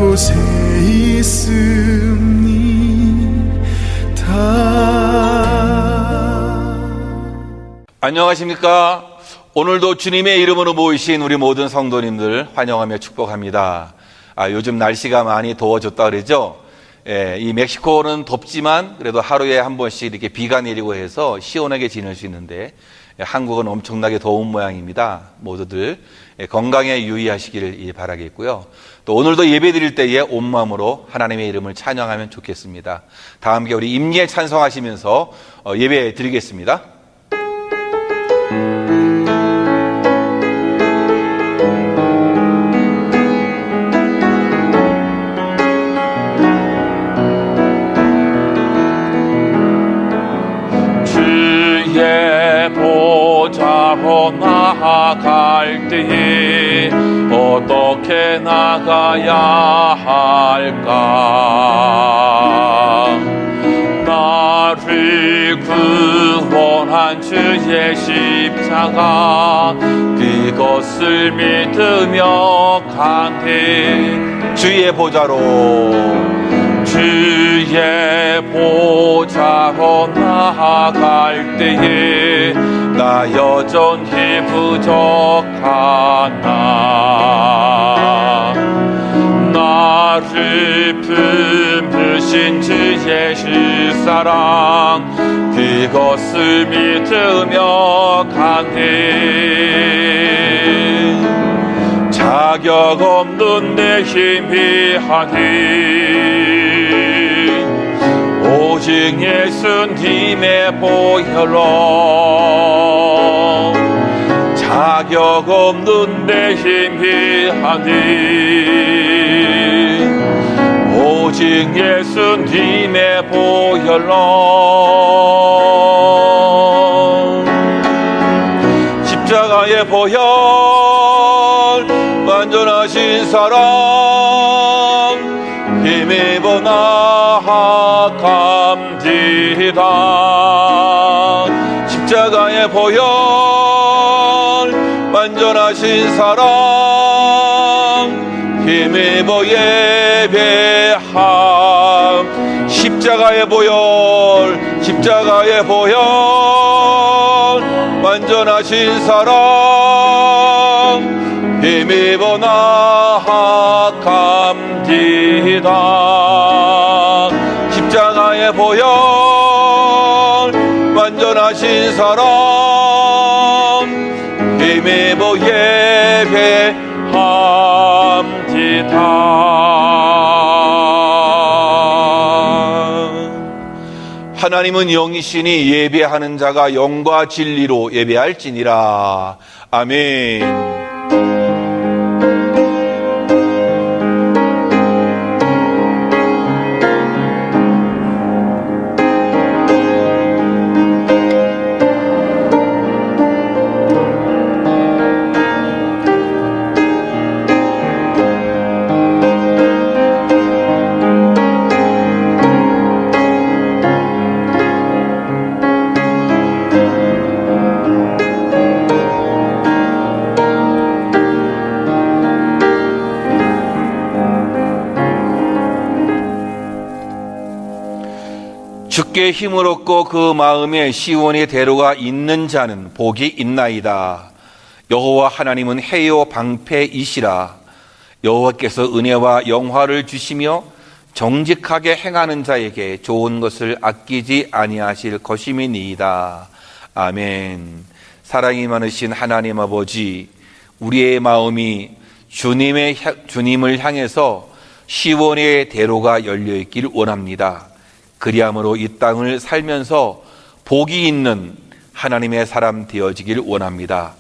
이곳에 있습니다. 안녕하십니까? 오늘도 주님의 이름으로 모이신 우리 모든 성도님들 환영하며 축복합니다. 요즘 날씨가 많이 더워졌다 그러죠? 이 멕시코는 덥지만 그래도 하루에 한 번씩 이렇게 비가 내리고 해서 시원하게 지낼 수 있는데, 한국은 엄청나게 더운 모양입니다. 모두들 건강에 유의하시기를 바라겠고요. 또 오늘도 예배 드릴 때에 온 마음으로 하나님의 이름을 찬양하면 좋겠습니다. 다 함께 우리 임예 찬송하시면서 예배 드리겠습니다. 보좌로 나아갈 때에 어떻게 나가야 할까? 나를 구원한 주의 십자가, 그것을 믿으며 가네. 주의 보좌로 주의 보좌로 나아갈 때에 나 여전히 부족하나. 나를 품으신 주의 실사랑, 그것을 믿으며 가네. 자격 없는 내 힘이 아닌 오직 예수님의 보혈로, 자격 없는 내 힘이 아닌 오직 예수님의 보혈로. 십자가의 보혈 완전하신 사랑, 힘입어 나아갑니다. 십자가의 보혈 완전하신 사랑, 힘입어 예배함. 십자가의 보혈, 십자가의 보혈 완전하신 사랑, 힘입어 나아갑니다. 십자가의 보혈 완전하신 사랑, 힘입어 예배합니다. 하나님은 영이시니 예배하는 자가 영과 진리로 예배할지니라. 아멘. 주께 힘을 얻고 그 마음에 시온의 대로가 있는 자는 복이 있나이다. 여호와 하나님은 해요 방패이시라. 여호와께서 은혜와 영화를 주시며 정직하게 행하는 자에게 좋은 것을 아끼지 아니하실 것임이니이다. 아멘. 사랑이 많으신 하나님 아버지, 우리의 마음이 주님을 향해서 시온의 대로가 열려있기를 원합니다. 그리함으로 이 땅을 살면서 복이 있는 하나님의 사람 되어지기를 원합니다.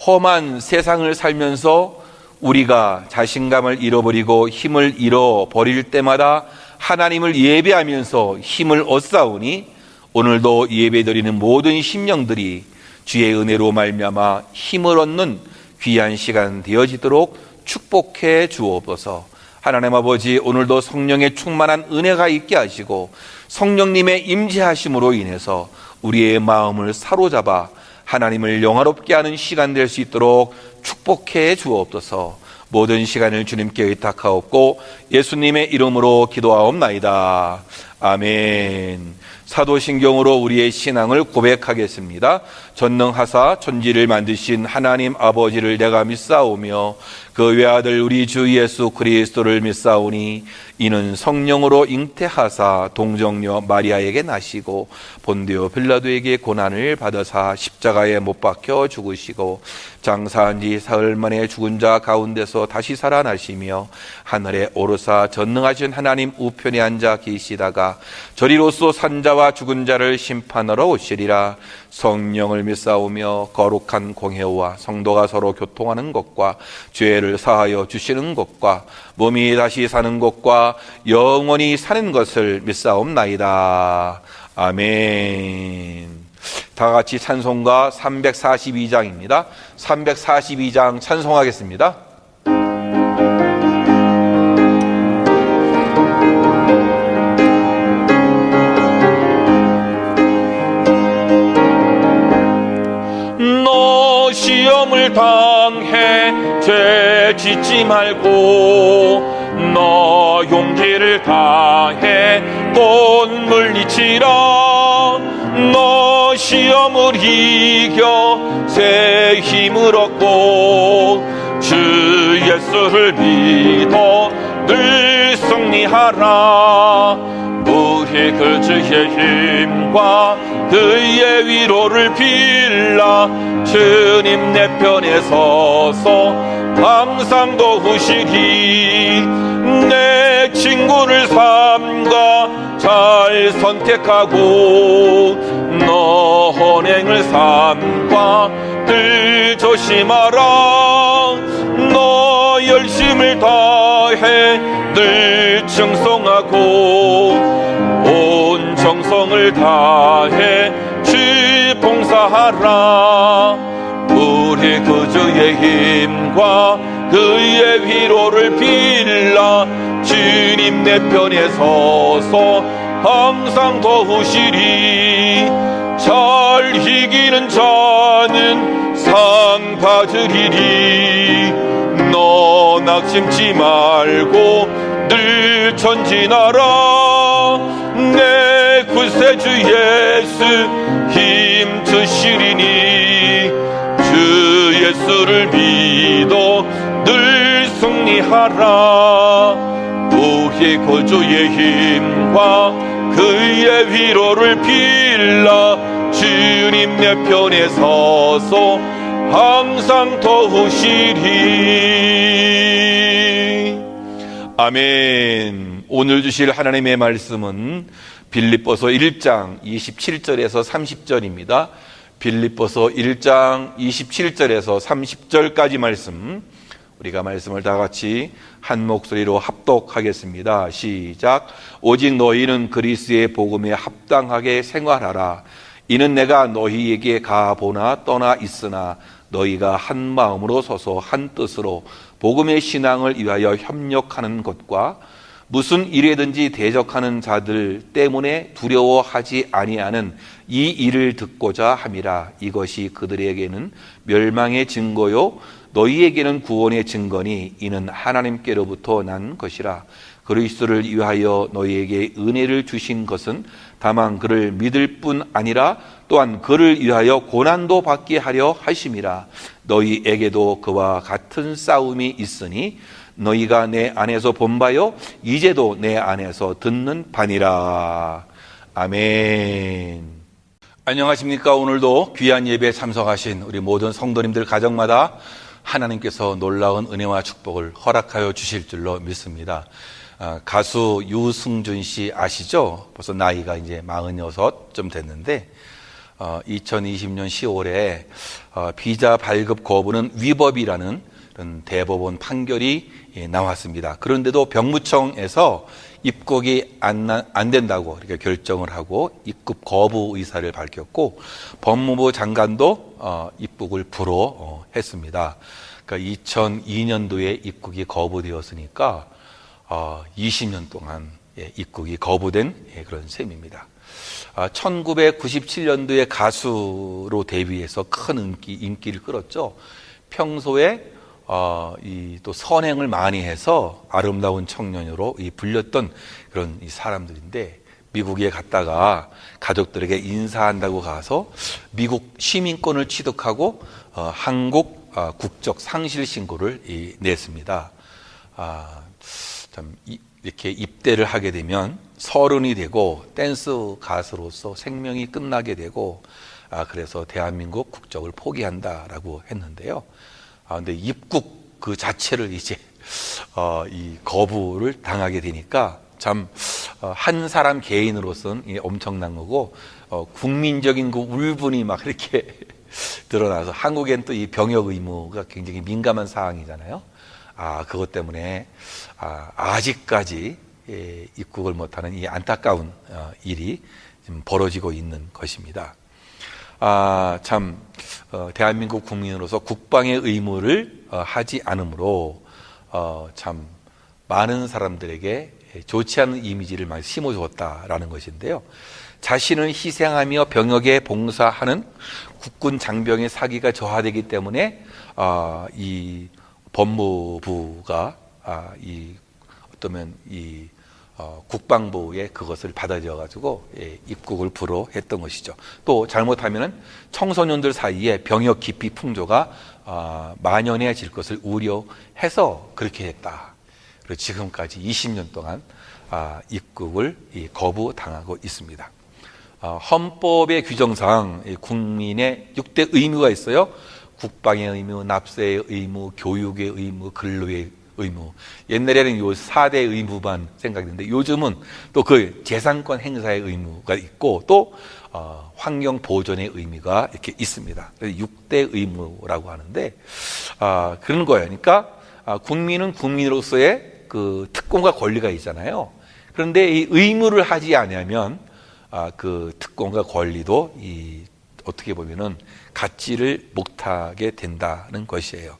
험한 세상을 살면서 우리가 자신감을 잃어버리고 힘을 잃어버릴 때마다 하나님을 예배하면서 힘을 얻사오니, 오늘도 예배드리는 모든 심령들이 주의 은혜로 말미암아 힘을 얻는 귀한 시간 되어지도록 축복해 주옵소서. 하나님 아버지, 오늘도 성령의 충만한 은혜가 있게 하시고 성령님의 임재하심으로 인해서 우리의 마음을 사로잡아 하나님을 영화롭게 하는 시간 될 수 있도록 축복해 주옵소서. 모든 시간을 주님께 의탁하옵고 예수님의 이름으로 기도하옵나이다. 아멘. 사도신경으로 우리의 신앙을 고백하겠습니다. 전능하사 천지를 만드신 하나님 아버지를 내가 믿사오며 그 외아들 우리 주 예수 그리스도를 믿사오니 이는 성령으로 잉태하사 동정녀 마리아에게 나시고 본디오 빌라도에게 고난을 받으사 십자가에 못 박혀 죽으시고 장사한 지 사흘 만에 죽은 자 가운데서 다시 살아나시며 하늘에 오르사 전능하신 하나님 우편에 앉아 계시다가 저리로서 산자와 죽은 자를 심판하러 오시리라. 성령을 믿사오며 거룩한 공회와 성도가 서로 교통하는 것과 죄를 사하여 주시는 것과 몸이 다시 사는 것과 영원히 사는 것을 믿사옵나이다. 아멘. 다 같이 찬송가 342장입니다. 342장 찬송하겠습니다. 너 시험을 당해 죄 짓지 말고 너 용기를 다해 곧 물리치라. 너 시험을 이겨 새 힘을 얻고 주 예수를 믿어 늘 승리하라. 우리 그 주의 힘과 그의 위로를 빌라. 주님 내 편에 서서 항상 도우시리. 내 친구를 삼가 잘 선택하고 너 헌행을 삼가 늘 조심하라. 너 열심을 다해 늘 충성하고 온 정성을 다해 주 봉사하라. 우리 구주의 힘과 그의 위로를 빌라. 주님 내 편에 서서 항상 도우시리. 잘 이기는 자는 상 받으리니 너 낙심치 말고 늘 전진하라. 내 구세주 예수 힘주시리니 주 예수를 믿어 늘 승리하라. 우리 구주의 힘과 그의 위로를 빌라. 주님 내 편에 서서 항상 도우시리. 아멘. 오늘 주실 하나님의 말씀은 빌립보서 1장 27절에서 30절입니다. 빌립보서 1장 27절에서 30절까지 말씀, 우리가 말씀을 다 같이 한 목소리로 합독하겠습니다. 시작. 오직 너희는 그리스도의 복음에 합당하게 생활하라. 이는 내가 너희에게 가보나 떠나 있으나 너희가 한 마음으로 서서 한 뜻으로 복음의 신앙을 위하여 협력하는 것과 무슨 일에든지 대적하는 자들 때문에 두려워하지 아니하는 이 일을 듣고자 함이라. 이것이 그들에게는 멸망의 증거요 너희에게는 구원의 증거니 이는 하나님께로부터 난 것이라. 그리스도를 위하여 너희에게 은혜를 주신 것은 다만 그를 믿을 뿐 아니라 또한 그를 위하여 고난도 받게 하려 하심이라. 너희에게도 그와 같은 싸움이 있으니 너희가 내 안에서 본 바요 이제도 내 안에서 듣는 바니라. 아멘. 안녕하십니까. 오늘도 귀한 예배에 참석하신 우리 모든 성도님들 가정마다 하나님께서 놀라운 은혜와 축복을 허락하여 주실 줄로 믿습니다. 가수 유승준 씨 아시죠? 벌써 나이가 이제 46좀 됐는데 2020년 10월에 비자 발급 거부는 위법이라는 그런 대법원 판결이 나왔습니다. 그런데도 병무청에서 입국이 안 된다고 이렇게 결정을 하고 입국 거부 의사를 밝혔고 법무부 장관도 입국을 불허했습니다. 그러니까 2002년도에 입국이 거부되었으니까 20년 동안 입국이 거부된 그런 셈입니다. 1997년도에 가수로 데뷔해서 큰 인기를 끌었죠. 평소에 이 또 선행을 많이 해서 아름다운 청년으로 불렸던 그런 이 사람들인데, 미국에 갔다가 가족들에게 인사한다고 가서 미국 시민권을 취득하고 한국 국적 상실 신고를 냈습니다. 참 이렇게 입대를 하게 되면 30이 되고 댄스 가수로서 생명이 끝나게 되고, 그래서 대한민국 국적을 포기한다라고 했는데요. 근데 입국 그 자체를 이제 이 거부를 당하게 되니까 참 한 사람 개인으로서는 엄청난 거고, 국민적인 그 울분이 막 이렇게 드러나서, 한국엔 또 이 병역 의무가 굉장히 민감한 사항이잖아요. 그것 때문에 아직까지 입국을 못하는 이 안타까운 일이 지금 벌어지고 있는 것입니다. 참 대한민국 국민으로서 국방의 의무를 하지 않으므로 참 많은 사람들에게 좋지 않은 이미지를 많이 심어주었다라는 것인데요. 자신을 희생하며 병역에 봉사하는 국군 장병의 사기가 저하되기 때문에 이 법무부가 어떠면 이 국방부에 그것을 받아들여 가지고 입국을 불허했던 것이죠. 또 잘못하면은 청소년들 사이에 병역 기피 풍조가 만연해질 것을 우려해서 그렇게 했다. 그리고 지금까지 20년 동안 입국을 거부당하고 있습니다. 헌법의 규정상 국민의 6대 의무가 있어요. 국방의 의무, 납세의 의무, 교육의 의무, 근로의 의무. 옛날에는 요 4대 의무만 생각했는데, 요즘은 또 그 재산권 행사의 의무가 있고, 또 환경 보존의 의무가 이렇게 있습니다. 그래서 6대 의무라고 하는데, 그런 거예요. 그러니까 국민은 국민으로서의 그 특권과 권리가 있잖아요. 그런데 이 의무를 하지 않으면 그 특권과 권리도 어떻게 보면은 갖지를 못하게 된다는 것이에요.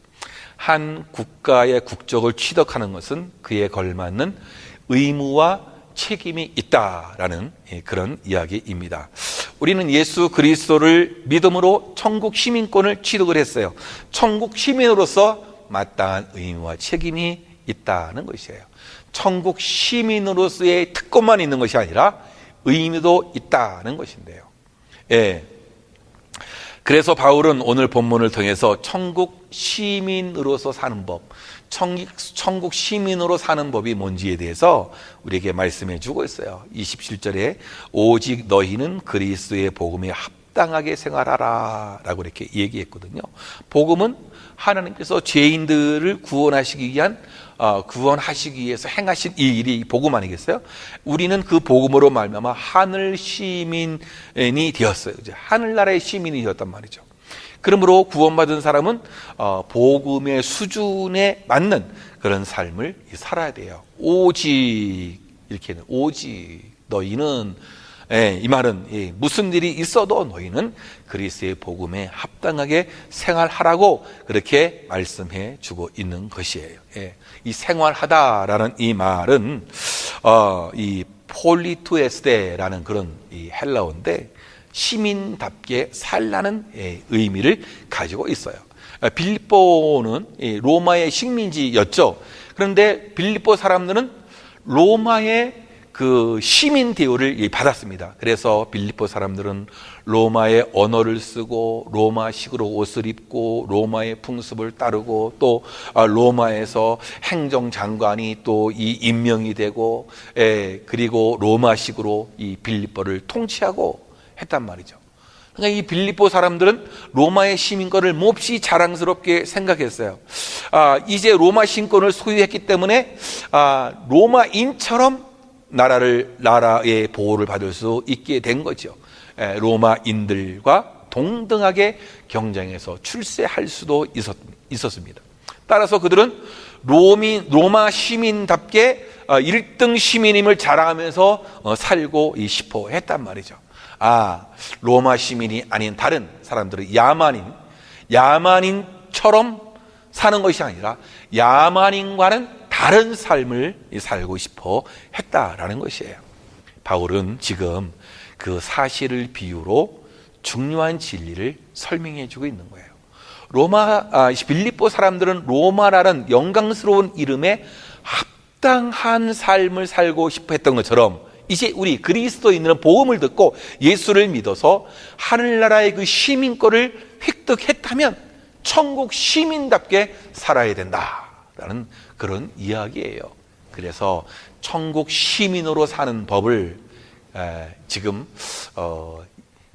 한 국가의 국적을 취득하는 것은 그에 걸맞는 의무와 책임이 있다라는 그런 이야기입니다. 우리는 예수 그리스도를 믿음으로 천국 시민권을 취득을 했어요. 천국 시민으로서 마땅한 의무와 책임이 있다는 것이에요. 천국 시민으로서의 특권만 있는 것이 아니라 의미도 있다는 것인데요. 그래서 바울은 오늘 본문을 통해서 천국 시민으로서 사는 법, 천국 시민으로 사는 법이 뭔지에 대해서 우리에게 말씀해 주고 있어요. 27절에 오직 너희는 그리스도의 복음에 합당하게 생활하라 라고 이렇게 얘기했거든요. 복음은 하나님께서 죄인들을 구원하시기 위해서 행하신 이 일이 복음 아니겠어요? 우리는 그 복음으로 말미암아 하늘 시민이 되었어요. 이제 하늘나라의 시민이 되었단 말이죠. 그러므로 구원받은 사람은 복음의 수준에 맞는 그런 삶을 살아야 돼요. 오직 이렇게는 오직 너희는, 이 말은 무슨 일이 있어도 너희는 그리스도의 복음에 합당하게 생활하라고 그렇게 말씀해 주고 있는 것이에요. 이 생활하다라는 이 말은 이 폴리투에스테라는 그런 이 헬라어인데, 시민답게 살라는 의미를 가지고 있어요. 빌립보는 로마의 식민지였죠. 그런데 빌립보 사람들은 로마의 그 시민 대우를 받았습니다. 그래서 빌립보 사람들은 로마의 언어를 쓰고 로마식으로 옷을 입고 로마의 풍습을 따르고, 또 로마에서 행정장관이 또 임명이 되고, 그리고 로마식으로 이 빌립보를 통치하고 했단 말이죠. 그러니까 이 빌립보 사람들은 로마의 시민권을 몹시 자랑스럽게 생각했어요. 이제 로마 신권을 소유했기 때문에 로마인처럼 나라의 보호를 받을 수 있게 된 거죠. 로마인들과 동등하게 경쟁해서 출세할 수도 있었습니다. 따라서 그들은 로마 시민답게 1등 시민임을 자랑하면서 살고 싶어 했단 말이죠. 로마 시민이 아닌 다른 사람들은 야만인처럼 사는 것이 아니라 야만인과는 다른 삶을 살고 싶어 했다라는 것이에요. 바울은 지금 그 사실을 비유로 중요한 진리를 설명해 주고 있는 거예요. 빌립보 사람들은 로마라는 영광스러운 이름에 합당한 삶을 살고 싶어 했던 것처럼 이제 우리 그리스도인들은 복음을 듣고 예수를 믿어서 하늘나라의 그 시민권을 획득했다면 천국 시민답게 살아야 된다라는 그런 이야기예요. 그래서 천국 시민으로 사는 법을 지금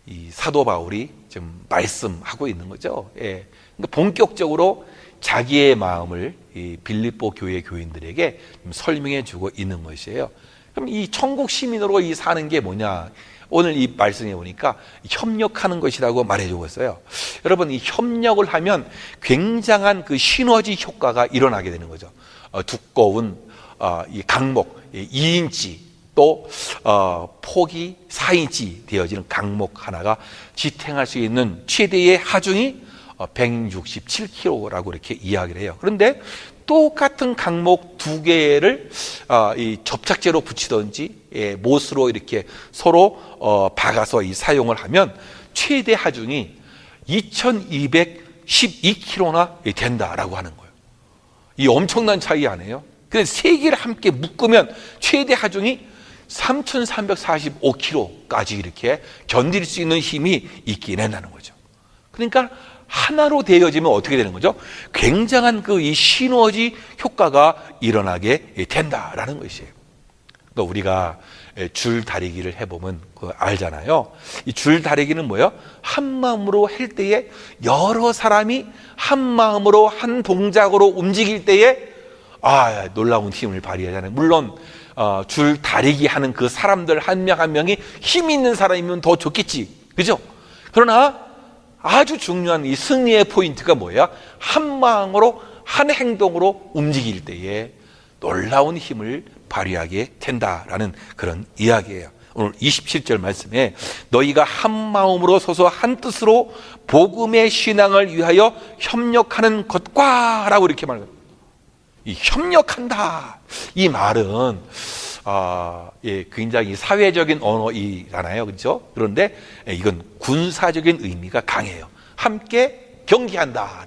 이 사도 바울이 지금 말씀하고 있는 거죠. 예. 그러니까 본격적으로 자기의 마음을 이 빌립보 교회 교인들에게 설명해 주고 있는 것이에요. 그럼 이 천국 시민으로 이 사는 게 뭐냐? 오늘 이 말씀에 보니까 협력하는 것이라고 말해주고 있어요. 여러분, 이 협력을 하면 굉장한 그 시너지 효과가 일어나게 되는 거죠. 두꺼운 이 강목 2인치 또 폭이 4인치 되어지는 강목 하나가 지탱할 수 있는 최대의 하중이 167kg라고 이렇게 이야기를 해요. 그런데 똑같은 강목 두 개를 이 접착제로 붙이든지 못으로 이렇게 서로 박아서 이 사용을 하면 최대 하중이 2212kg나 된다라고 하는 거예요. 이 엄청난 차이 아니에요? 근데 세 개를 함께 묶으면 최대 하중이 3345kg까지 이렇게 견딜 수 있는 힘이 있긴 한다는 거죠. 그러니까 하나로 되어지면 어떻게 되는 거죠? 굉장한 그 이 시너지 효과가 일어나게 된다라는 것이에요. 그러니까 우리가 줄 다리기를 해보면 알잖아요. 이 줄 다리기는 뭐예요? 한 마음으로 할 때에 여러 사람이 한 마음으로 한 동작으로 움직일 때에 놀라운 힘을 발휘하잖아요. 물론 줄 다리기 하는 그 사람들 한 명 한 명이 힘 있는 사람이면 더 좋겠지, 그죠? 그러나 아주 중요한 이 승리의 포인트가 뭐야? 한 마음으로 한 행동으로 움직일 때에 놀라운 힘을 발휘하게 된다라는 그런 이야기예요. 오늘 27절 말씀에 너희가 한 마음으로 서서 한 뜻으로 복음의 신앙을 위하여 협력하는 것과 라고 이렇게 말해요. 이 협력한다, 이 말은 굉장히 사회적인 언어이잖아요, 그렇죠? 그런데 이건 군사적인 의미가 강해요. 함께 경기한다,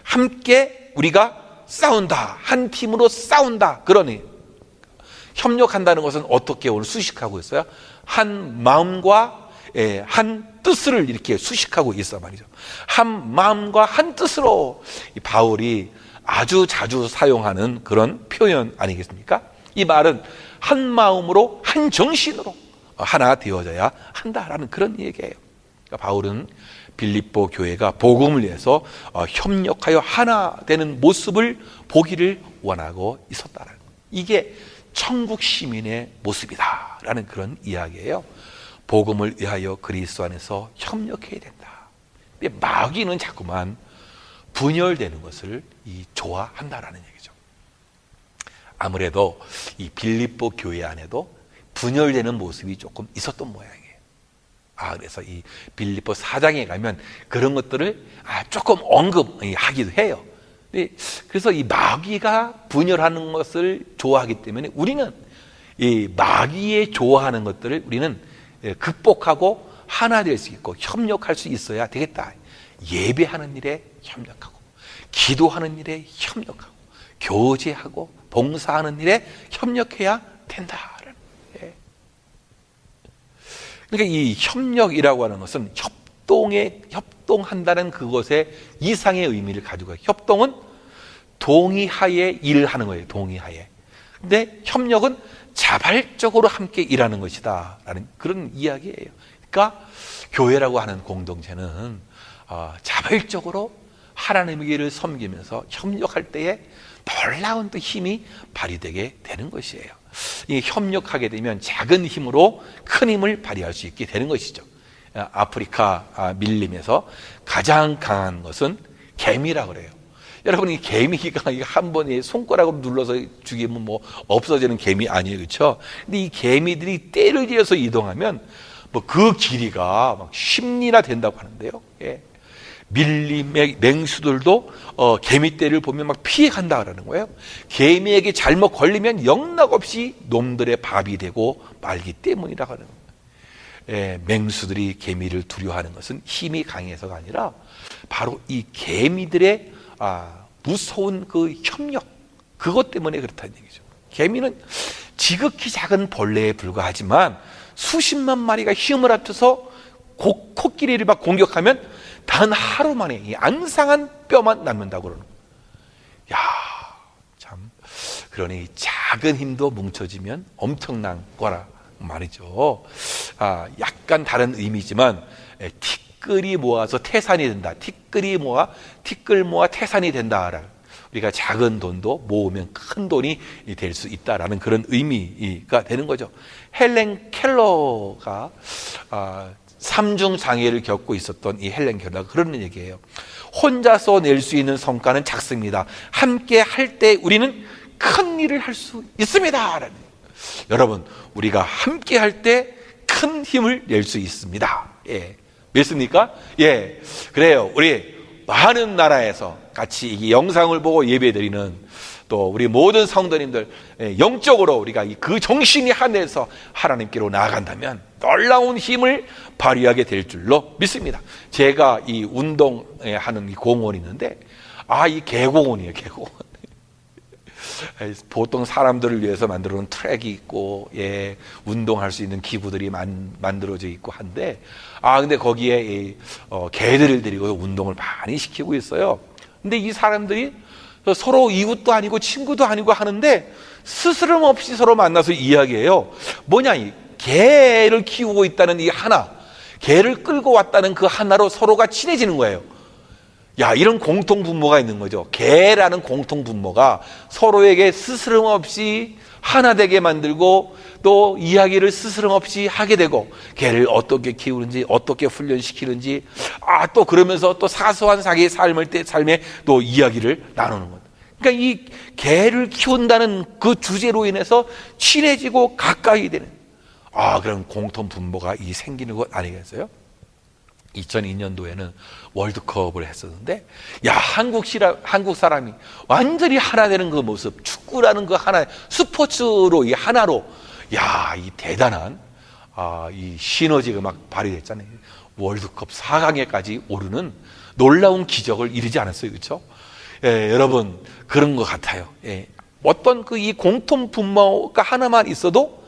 함께 우리가 싸운다, 한 팀으로 싸운다, 그러니 협력한다는 것은 어떻게 오늘 수식하고 있어요? 한 마음과 한 뜻을 이렇게 수식하고 있어 말이죠. 한 마음과 한 뜻으로 바울이 아주 자주 사용하는 그런 표현 아니겠습니까? 이 말은 한 마음으로 한 정신으로 하나 되어져야 한다라는 그런 얘기예요. 그러니까 바울은 빌립보 교회가 복음을 위해서 협력하여 하나 되는 모습을 보기를 원하고 있었다라는 거예요. 이게 천국 시민의 모습이다라는 그런 이야기예요. 복음을 위하여 그리스도 안에서 협력해야 된다. 근데 마귀는 자꾸만 분열되는 것을 좋아한다라는 얘기죠. 아무래도 이 빌립보 교회 안에도 분열되는 모습이 조금 있었던 모양이에요. 그래서 이 빌립보 4장에 가면 그런 것들을 조금 언급하기도 해요. 그래서 이 마귀가 분열하는 것을 좋아하기 때문에 우리는 이 마귀의 좋아하는 것들을 우리는 극복하고 하나 될 수 있고 협력할 수 있어야 되겠다. 예배하는 일에 협력하고, 기도하는 일에 협력하고, 교제하고 봉사하는 일에 협력해야 된다. 그러니까 이 협력이라고 하는 것은 협동한다는 그것에 이상의 의미를 가지고 있어요. 협동은 동의하에 일을 하는 거예요. 동의하에. 근데 협력은 자발적으로 함께 일하는 것이다 라는 그런 이야기예요. 그러니까 교회라고 하는 공동체는 자발적으로 하나님의 길을 섬기면서 협력할 때에 놀라운 또 힘이 발휘되게 되는 것이에요. 이 협력하게 되면 작은 힘으로 큰 힘을 발휘할 수 있게 되는 것이죠. 아프리카 밀림에서 가장 강한 것은 개미라고 그래요. 여러분, 이 개미가 한 번에 손가락으로 눌러서 죽이면 뭐 없어지는 개미 아니에요, 그렇죠? 근데 이 개미들이 떼를 지어서 이동하면 뭐 그 길이가 막 10리나 된다고 하는데요. 밀림의 맹수들도 개미떼를 보면 막 피해간다 그러는 거예요. 개미에게 잘못 걸리면 영락없이 놈들의 밥이 되고 말기 때문이라고 하는 거예요. 맹수들이 개미를 두려워하는 것은 힘이 강해서가 아니라 바로 이 개미들의 무서운 그 협력, 그것 때문에 그렇다는 얘기죠. 개미는 지극히 작은 벌레에 불과하지만 수십만 마리가 힘을 합쳐서 코끼리를 막 공격하면 단 하루 만에 이 앙상한 뼈만 남는다고 그러는 거예요. 야, 참, 그러니 작은 힘도 뭉쳐지면 엄청난 거라 말이죠. 약간 다른 의미지만 티끌이 모아서 태산이 된다. 티끌 모아 태산이 된다. 우리가 작은 돈도 모으면 큰 돈이 될 수 있다라는 그런 의미가 되는 거죠. 헬렌 켈러가 삼중 장애를 겪고 있었던 이 헬렌 켈러가 그런 얘기예요. 혼자서 낼 수 있는 성과는 작습니다. 함께 할 때 우리는 큰 일을 할 수 있습니다. 여러분, 우리가 함께 할 때 큰 힘을 낼 수 있습니다. 믿습니까? 그래요. 우리 많은 나라에서 같이 이 영상을 보고 예배드리는 또 우리 모든 성도님들, 영적으로 우리가 그 정신이 하나에서 하나님께로 나아간다면 놀라운 힘을 발휘하게 될 줄로 믿습니다. 제가 이 운동하는 이 공원이 있는데, 이 개공원이에요, 개공원. 보통 사람들을 위해서 만들어 놓은 트랙이 있고, 운동할 수 있는 기구들이 만들어져 있고 한데, 근데 거기에 개들을 데리고 운동을 많이 시키고 있어요. 근데 이 사람들이 서로 이웃도 아니고 친구도 아니고 하는데 스스럼 없이 서로 만나서 이야기해요. 뭐냐, 이 개를 키우고 있다는 이 하나, 개를 끌고 왔다는 그 하나로 서로가 친해지는 거예요. 이런 공통 분모가 있는 거죠. 개라는 공통 분모가 서로에게 스스럼 없이 하나 되게 만들고 또 이야기를 스스럼 없이 하게 되고, 개를 어떻게 키우는지, 어떻게 훈련시키는지, 또 그러면서 또 사소한 자기의 삶에 또 이야기를 나누는 것. 그러니까 이 개를 키운다는 그 주제로 인해서 친해지고 가까이 되는 그런 공통 분모가 생기는 것 아니겠어요? 2002년도에는 월드컵을 했었는데, 한국 사람이 완전히 하나 되는 그 모습, 축구라는 그 하나, 스포츠로 이 하나로, 이 대단한 이 시너지가 막 발휘됐잖아요. 월드컵 4강에까지 오르는 놀라운 기적을 이루지 않았어요, 그렇죠? 여러분, 그런 것 같아요. 어떤 이 공통 분모가 하나만 있어도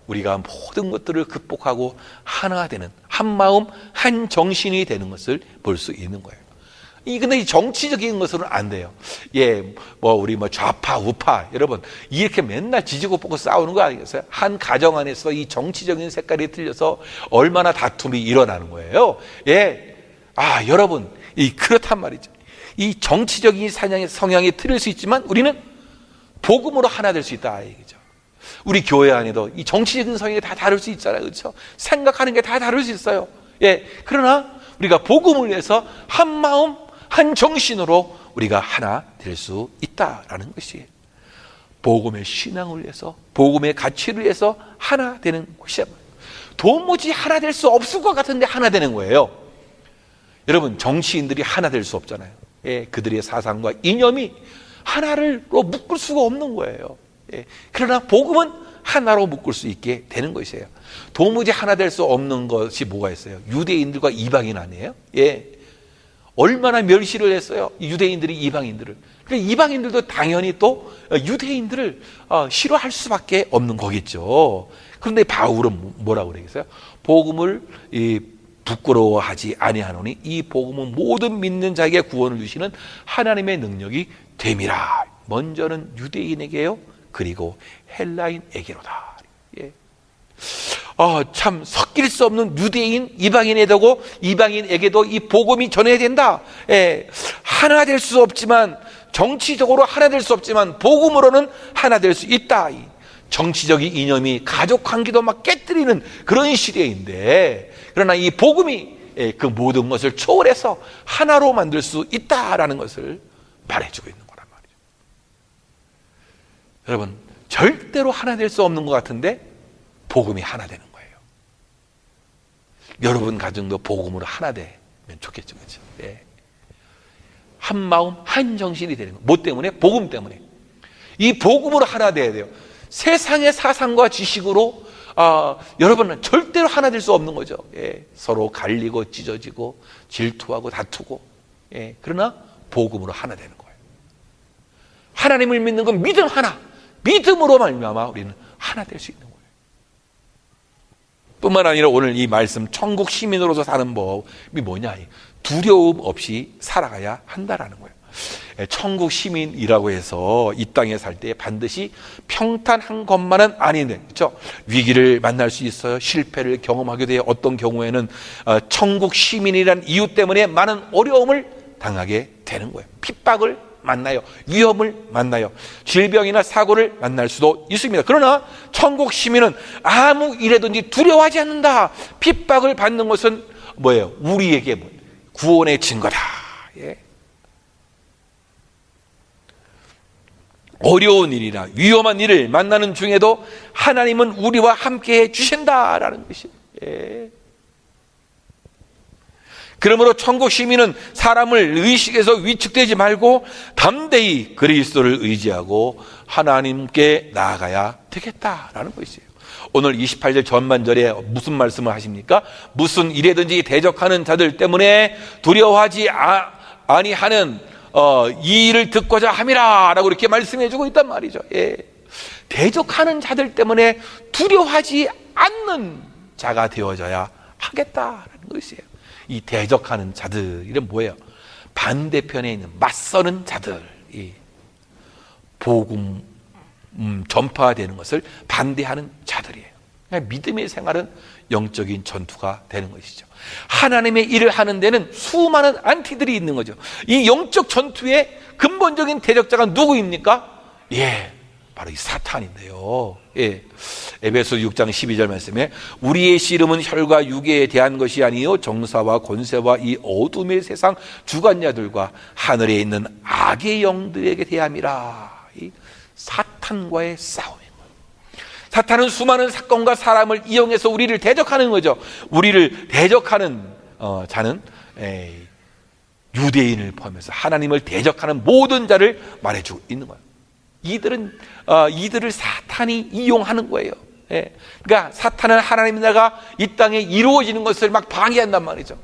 우리가 모든 것들을 극복하고 하나 되는, 한 마음, 한 정신이 되는 것을 볼 수 있는 거예요. 근데 이 정치적인 것은 안 돼요. 우리 좌파, 우파, 여러분, 이렇게 맨날 지지고 볶고 싸우는 거 아니겠어요? 한 가정 안에서 이 정치적인 색깔이 틀려서 얼마나 다툼이 일어나는 거예요. 여러분, 그렇단 말이죠. 이 정치적인 성향이 틀릴 수 있지만 우리는 복음으로 하나 될 수 있다, 얘기죠. 우리 교회 안에도 이 정치적인 성향이 다 다를 수 있잖아요, 그렇죠? 생각하는 게 다 다를 수 있어요. 그러나 우리가 복음을 위해서 한 마음, 한 정신으로 우리가 하나 될 수 있다라는 것이 복음의 신앙을 위해서, 복음의 가치를 위해서 하나 되는 것이야. 도무지 하나 될 수 없을 것 같은데 하나 되는 거예요. 여러분, 정치인들이 하나 될 수 없잖아요. 그들의 사상과 이념이 하나로 묶을 수가 없는 거예요. 그러나 복음은 하나로 묶을 수 있게 되는 것이에요. 도무지 하나 될 수 없는 것이 뭐가 있어요? 유대인들과 이방인 아니에요? 얼마나 멸시를 했어요, 유대인들이 이방인들을. 그러니까 이방인들도 당연히 또 유대인들을 싫어할 수밖에 없는 거겠죠. 그런데 바울은 뭐라고 그러겠어요? 복음을 부끄러워하지 아니하노니 이 복음은 모든 믿는 자에게 구원을 주시는 하나님의 능력이 됨이라. 먼저는 유대인에게요, 그리고 헬라인에게로다. 참 섞일 수 없는 유대인, 이방인에게도, 이방인에게도 이 복음이 전해야 된다. 하나 될 수 없지만, 정치적으로 하나 될 수 없지만 복음으로는 하나 될 수 있다. 정치적인 이념이 가족 관계도 막 깨뜨리는 그런 시대인데, 그러나 이 복음이 그 모든 것을 초월해서 하나로 만들 수 있다라는 것을 말해주고 있는 거란 말이죠. 여러분, 절대로 하나 될 수 없는 것 같은데 복음이 하나 되는 거예요. 여러분 가정도 복음으로 하나 되면 좋겠죠, 그렇죠? 한 마음, 한 정신이 되는 거. 뭐 때문에? 복음 때문에. 이 복음으로 하나 돼야 돼요. 세상의 사상과 지식으로 여러분은 절대로 하나 될 수 없는 거죠. 예, 서로 갈리고 찢어지고 질투하고 다투고, 예, 그러나 복음으로 하나 되는 거예요. 하나님을 믿는 건 믿음 하나, 믿음으로 말미암아 우리는 하나 될 수 있는 거예요. 뿐만 아니라 오늘 이 말씀 천국 시민으로서 사는 법이 뭐냐, 두려움 없이 살아가야 한다라는 거예요. 천국 시민이라고 해서 이 땅에 살 때 반드시 평탄한 것만은 아닌데, 그렇죠? 위기를 만날 수 있어요. 실패를 경험하게 돼요. 어떤 경우에는 천국 시민이란 이유 때문에 많은 어려움을 당하게 되는 거예요. 핍박을 만나요. 위험을 만나요. 질병이나 사고를 만날 수도 있습니다. 그러나 천국 시민은 아무 일에든지 두려워하지 않는다. 핍박을 받는 것은 뭐예요? 우리에게 구원의 증거다. 예. 어려운 일이나 위험한 일을 만나는 중에도 하나님은 우리와 함께 해 주신다라는 것이에요. 예. 그러므로 천국 시민은 사람을 의식해서 위축되지 말고 담대히 그리스도를 의지하고 하나님께 나아가야 되겠다라는 것이에요. 오늘 28절 전반절에 무슨 말씀을 하십니까? 무슨 일에든지 대적하는 자들 때문에 두려워하지 아니하는 이 일을 듣고자 함이라 라고 이렇게 말씀해 주고 있단 말이죠. 예. 대적하는 자들 때문에 두려워하지 않는 자가 되어져야 하겠다라는 것이에요. 이 대적하는 자들은 뭐예요? 반대편에 있는 맞서는 자들이 복음 전파되는 것을 반대하는 자들이에요. 그러니까 믿음의 생활은 영적인 전투가 되는 것이죠. 하나님의 일을 하는 데는 수많은 안티들이 있는 거죠. 이 영적 전투의 근본적인 대적자가 누구입니까? 예, 바로 이 사탄인데요. 예, 에베소 6장 12절 말씀에 우리의 씨름은 혈과 육에 대한 것이 아니요 정사와 권세와 이 어둠의 세상 주관자들과 하늘에 있는 악의 영들에게 대함이라. 이 사탄과의 싸움인 거예요. 사탄은 수많은 사건과 사람을 이용해서 우리를 대적하는 거죠. 우리를 대적하는 자는 유대인을 포함해서 하나님을 대적하는 모든 자를 말해주고 있는 거예요. 이들을 사탄이 이용하는 거예요. 예. 그러니까 사탄은 하나님의 나라가 이 땅에 이루어지는 것을 막 방해한단 말이죠.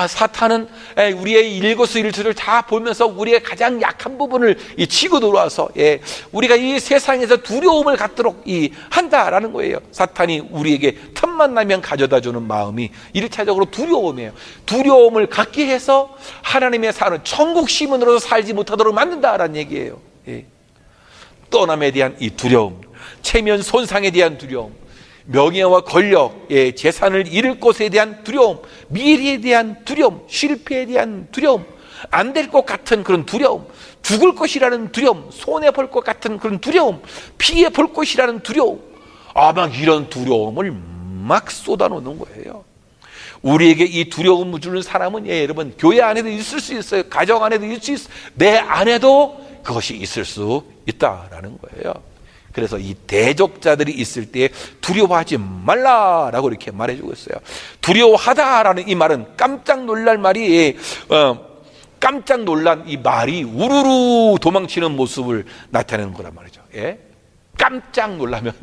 사탄은 우리의 일거수일투를 다 보면서 우리의 가장 약한 부분을 치고 들어와서 우리가 이 세상에서 두려움을 갖도록 한다라는 거예요. 사탄이 우리에게 틈만 나면 가져다주는 마음이 1차적으로 두려움이에요. 두려움을 갖게 해서 하나님의 사는 천국 시민으로서 살지 못하도록 만든다라는 얘기예요. 떠남에 대한 이 두려움, 체면 손상에 대한 두려움, 명예와 권력, 재산을 잃을 것에 대한 두려움, 미래에 대한 두려움, 실패에 대한 두려움, 안 될 것 같은 그런 두려움, 죽을 것이라는 두려움, 손해볼 것 같은 그런 두려움, 피해 볼 것이라는 두려움, 막 이런 두려움을 막 쏟아놓는 거예요. 우리에게 이 두려움을 주는 사람은 여러분 교회 안에도 있을 수 있어요. 가정 안에도 있을 수 있어요. 내 안에도 그것이 있을 수 있다라는 거예요. 그래서 이 대적자들이 있을 때 두려워하지 말라라고 이렇게 말해주고 있어요. 두려워하다라는 이 말은 깜짝 놀랄 말이 깜짝 놀란 이 말이 우르르 도망치는 모습을 나타내는 거란 말이죠. 예? 깜짝 놀라면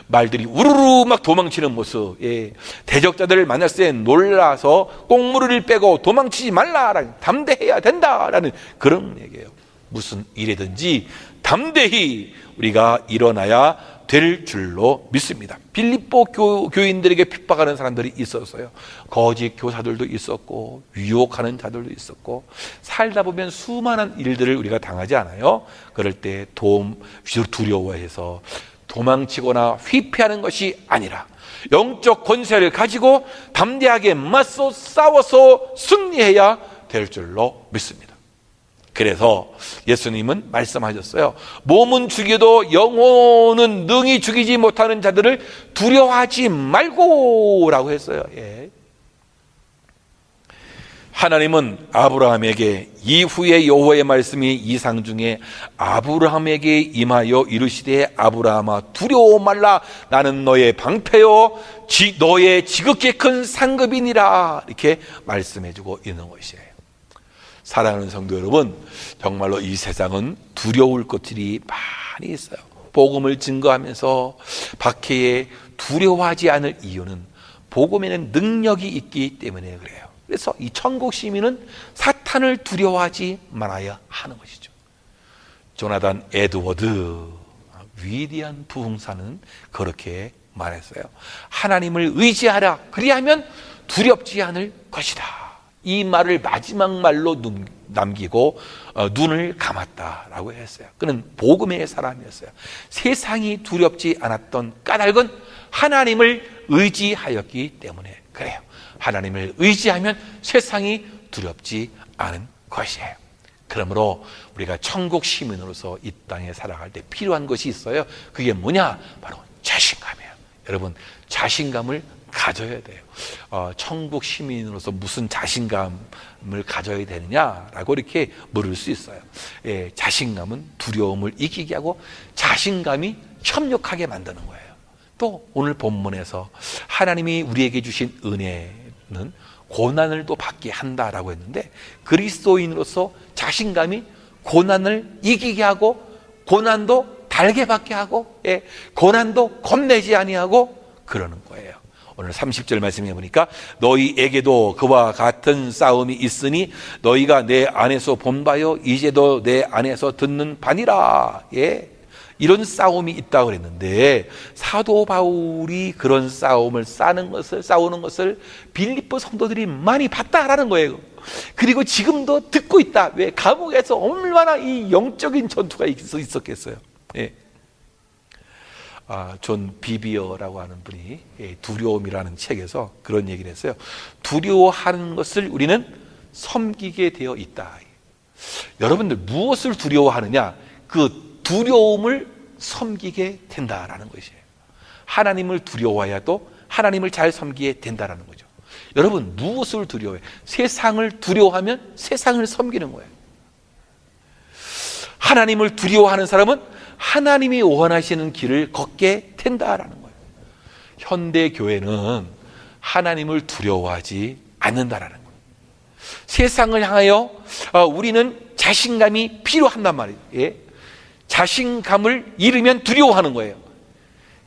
말들이 우르르 막 도망치는 모습. 예. 대적자들을 만났을 때 놀라서 꽁무리를 빼고 도망치지 말라라는, 담대해야 된다라는 그런 얘기예요. 무슨 일이든지 담대히 우리가 일어나야 될 줄로 믿습니다. 빌립보 교인들에게 핍박하는 사람들이 있었어요. 거짓 교사들도 있었고 유혹하는 자들도 있었고, 살다 보면 수많은 일들을 우리가 당하지 않아요? 그럴 때 두려워해서 도망치거나 회피하는 것이 아니라 영적 권세를 가지고 담대하게 맞서 싸워서 승리해야 될 줄로 믿습니다. 그래서 예수님은 말씀하셨어요. 몸은 죽여도 영혼은 능히 죽이지 못하는 자들을 두려워하지 말고 라고 했어요. 예. 하나님은 아브라함에게 이후에 여호와의 말씀이 이상 중에 아브라함에게 임하여 이르시되 아브라함아 두려워 말라 나는 너의 방패요 너의 지극히 큰 상급이니라 이렇게 말씀해주고 있는 것이에요. 사랑하는 성도 여러분, 정말로 이 세상은 두려울 것들이 많이 있어요. 복음을 증거하면서 박해에 두려워하지 않을 이유는 복음에는 능력이 있기 때문에 그래요. 그래서 이 천국 시민은 사탄을 두려워하지 말아야 하는 것이죠. 조나단 에드워드, 위대한 부흥사는 그렇게 말했어요. 하나님을 의지하라. 그리하면 두렵지 않을 것이다. 이 말을 마지막 말로 남기고 눈을 감았다라고 했어요. 그는 복음의 사람이었어요. 세상이 두렵지 않았던 까닭은 하나님을 의지하였기 때문에 그래요. 하나님을 의지하면 세상이 두렵지 않은 것이에요. 그러므로 우리가 천국 시민으로서 이 땅에 살아갈 때 필요한 것이 있어요. 그게 뭐냐? 바로 자신감이에요. 여러분, 자신감을 가져야 돼요. 천국 시민으로서 무슨 자신감을 가져야 되느냐라고 이렇게 물을 수 있어요. 예, 자신감은 두려움을 이기게 하고 자신감이 협력하게 만드는 거예요. 또 오늘 본문에서 하나님이 우리에게 주신 은혜는 고난을 또 받게 한다라고 했는데, 그리스도인으로서 자신감이 고난을 이기게 하고 고난도 달게 받게 하고, 예, 고난도 겁내지 아니하고 그러는 거예요. 오늘 30절 말씀해 보니까 너희에게도 그와 같은 싸움이 있으니 너희가 내 안에서 본 바요 이제도 내 안에서 듣는 바니라. 예, 이런 싸움이 있다고 그랬는데, 사도 바울이 그런 싸우는 것을 빌립보 성도들이 많이 봤다라는 거예요. 그리고 지금도 듣고 있다. 왜? 감옥에서 얼마나 이 영적인 전투가 있었겠어요. 예. 존 비비어라고 하는 분이 두려움이라는 책에서 그런 얘기를 했어요. 두려워하는 것을 우리는 섬기게 되어 있다. 여러분들 무엇을 두려워하느냐? 그 두려움을 섬기게 된다라는 것이에요. 하나님을 두려워해야 또 하나님을 잘 섬기게 된다라는 거죠. 여러분, 무엇을 두려워해요? 세상을 두려워하면 세상을 섬기는 거예요. 하나님을 두려워하는 사람은 하나님이 원하시는 길을 걷게 된다라는 거예요. 현대 교회는 하나님을 두려워하지 않는다라는 거예요. 세상을 향하여 우리는 자신감이 필요한단 말이에요. 예? 자신감을 잃으면 두려워하는 거예요.